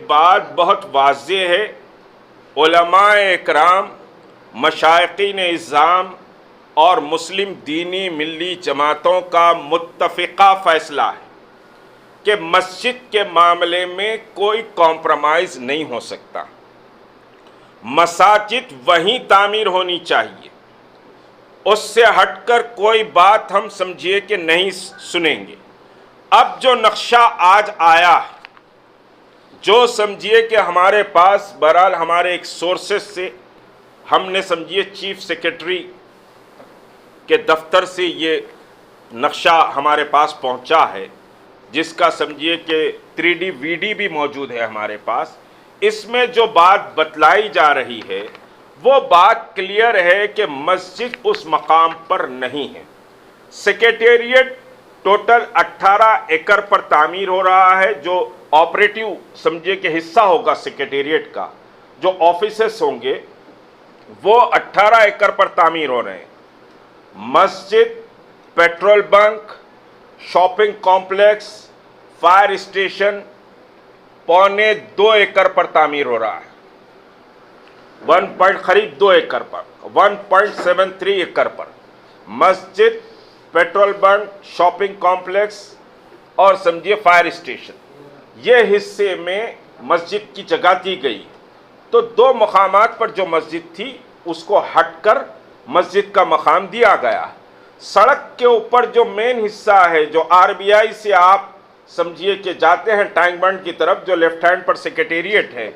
بات بہت واضح ہے، علماء اکرام، مشائقین اعظام اور مسلم دینی ملی جماعتوں کا متفقہ فیصلہ ہے کہ مسجد کے معاملے میں کوئی کمپرومائز نہیں ہو سکتا۔ مساجد وہیں تعمیر ہونی چاہیے، اس سے ہٹ کر کوئی بات ہم سمجھیے کہ نہیں سنیں گے۔ اب جو نقشہ آج آیا ہے، جو سمجھیے کہ ہمارے پاس بہرحال ہمارے ایک سورسز سے ہم نے سمجھیے چیف سیکرٹری کے دفتر سے یہ نقشہ ہمارے پاس پہنچا ہے، جس کا سمجھیے کہ 3D VD بھی موجود ہے ہمارے پاس۔ اس میں جو بات بتلائی جا رہی ہے وہ بات کلیئر ہے کہ مسجد اس مقام پر نہیں ہے۔ سیکریٹریٹ ٹوٹل 18 ایکڑ پر تعمیر ہو رہا ہے، جو آپریٹیو سمجھے کہ حصہ ہوگا سیکریٹریٹ کا، جو آفیسز ہوں گے وہ 18 ایکڑ پر تعمیر ہو رہے ہیں۔ مسجد، petrol bunk, shopping complex, fire station 1.25 ایکڑ پر تعمیر ہو رہا ہے، قریب 2 ایکڑ پر، 1.73 ایکڑ پر۔ مسجد، پیٹرول بنک، شاپنگ کمپلیکس اور سمجھیے فائر اسٹیشن، یہ حصے میں مسجد کی جگہ دی گئی۔ تو 2 مقامات پر جو مسجد تھی اس کو ہٹ کر مسجد کا مقام دیا گیا۔ سڑک کے اوپر جو مین حصہ ہے، جو RBI سے آپ سمجھیے کہ جاتے ہیں ٹینک بنڈ کی طرف، جو لیفٹ ہینڈ پر سیکریٹریٹ ہے،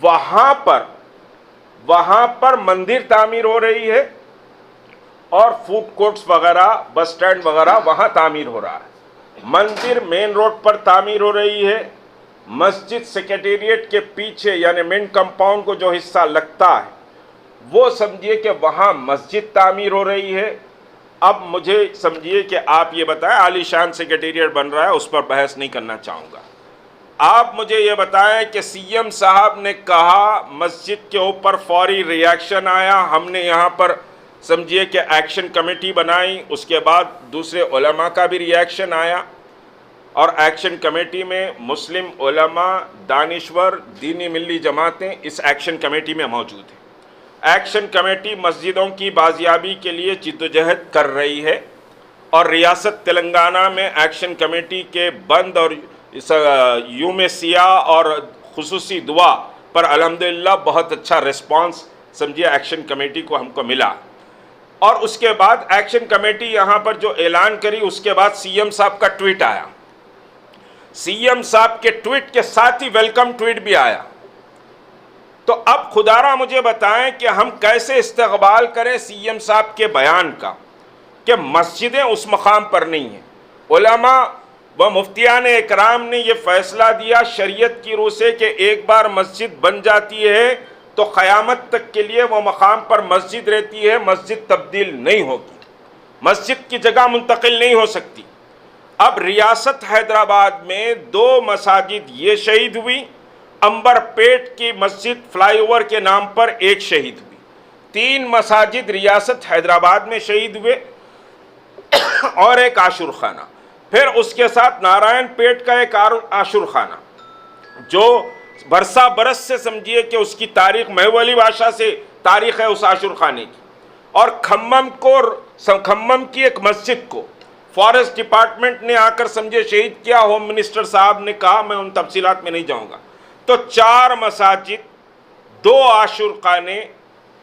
وہاں پر مندر تعمیر ہو رہی ہے اور فوڈ کورٹس وغیرہ، بس سٹینڈ وغیرہ وہاں تعمیر ہو رہا ہے۔ مندر مین روڈ پر تعمیر ہو رہی ہے۔ مسجد سیکریٹریٹ کے پیچھے یعنی مین کمپاؤنڈ کو جو حصہ لگتا ہے وہ سمجھیے کہ وہاں مسجد تعمیر ہو رہی ہے۔ اب مجھے سمجھیے کہ آپ یہ بتائیں، عالی شان سیکریٹریٹ بن رہا ہے، اس پر بحث نہیں کرنا چاہوں گا۔ آپ مجھے یہ بتائیں کہ CM صاحب نے کہا مسجد کے اوپر فوری ریاکشن آیا، ہم نے یہاں پر سمجھیے کہ ایکشن کمیٹی بنائی، اس کے بعد دوسرے علماء کا بھی ریاکشن آیا، اور ایکشن کمیٹی میں مسلم علماء، دانشور، دینی ملی جماعتیں اس ایکشن کمیٹی میں موجود ہیں۔ ایکشن کمیٹی مسجدوں کی بازیابی کے لیے جدوجہد کر رہی ہے، اور ریاست تلنگانہ میں ایکشن کمیٹی کے بند اور یوم سیاہ اور خصوصی دعا پر الحمدللہ بہت اچھا ریسپانس سمجھیے ایکشن کمیٹی کو ہم کو ملا۔ اور اس کے بعد ایکشن کمیٹی یہاں پر جو اعلان کری، اس کے بعد CM صاحب کا ٹویٹ آیا۔ CM صاحب کے ٹویٹ کے ساتھ ہی ویلکم ٹویٹ بھی آیا۔ تو اب خدارا مجھے بتائیں کہ ہم کیسے استقبال کریں CM صاحب کے بیان کا کہ مسجدیں اس مقام پر نہیں ہیں۔ علماء و مفتیان اکرام نے یہ فیصلہ دیا شریعت کی روح سے کہ ایک بار مسجد بن جاتی ہے تو قیامت تک کے لیے وہ مقام پر مسجد رہتی ہے، مسجد تبدیل نہیں ہوگی، مسجد کی جگہ منتقل نہیں ہو سکتی۔ اب ریاست حیدرآباد میں 2 مساجد یہ شہید ہوئی، امبر پیٹ کی مسجد فلائی اوور کے نام پر 1 شہید ہوئی، 3 مساجد ریاست حیدرآباد میں شہید ہوئے اور 1 عاشور خانہ، پھر اس کے ساتھ نارائن پیٹ کا 1 عاشور خانہ جو برسا برس سے سمجھیے کہ اس کی تاریخ محولی بادشاہ سے تاریخ ہے اس عاشور خانے کی، اور کھمم کی 1 مسجد کو فارسٹ ڈپارٹمنٹ نے آ کر سمجھے شہید کیا۔ ہوم منسٹر صاحب نے کہا، میں ان تفصیلات میں نہیں جاؤں گا۔ تو 4 مساجد، 2 عاشور خانے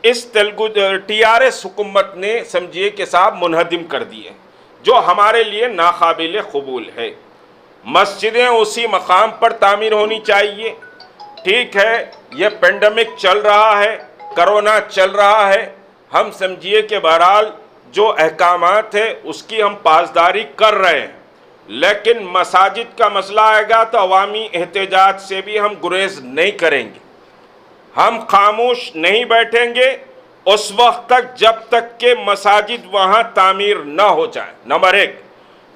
اس تیلگو TRS حکومت نے سمجھیے کہ صاحب منہدم کر دیے، جو ہمارے لیے ناقابل قبول ہے۔ مسجدیں اسی مقام پر تعمیر ہونی چاہیے۔ ٹھیک ہے، یہ پینڈیمک چل رہا ہے، کرونا چل رہا ہے، ہم سمجھیے کہ بہرحال جو احکامات ہیں اس کی ہم پاسداری کر رہے ہیں، لیکن مساجد کا مسئلہ آئے گا تو عوامی احتجاج سے بھی ہم گریز نہیں کریں گے، ہم خاموش نہیں بیٹھیں گے اس وقت تک جب تک کہ مساجد وہاں تعمیر نہ ہو جائیں، نمبر 1۔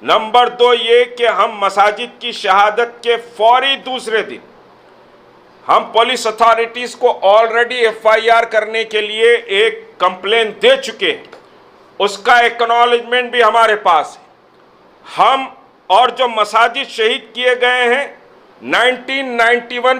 نمبر 2 یہ کہ ہم مساجد کی شہادت کے فوری دوسرے دن ہم پولیس اتھارٹیز کو آلریڈی FIR کرنے کے لیے ایک کمپلین دے چکے ہیں، اس کا ایکنالجمنٹ بھی ہمارے پاس ہے۔ ہم اور جو مساجد شہید کیے گئے ہیں 1991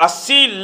80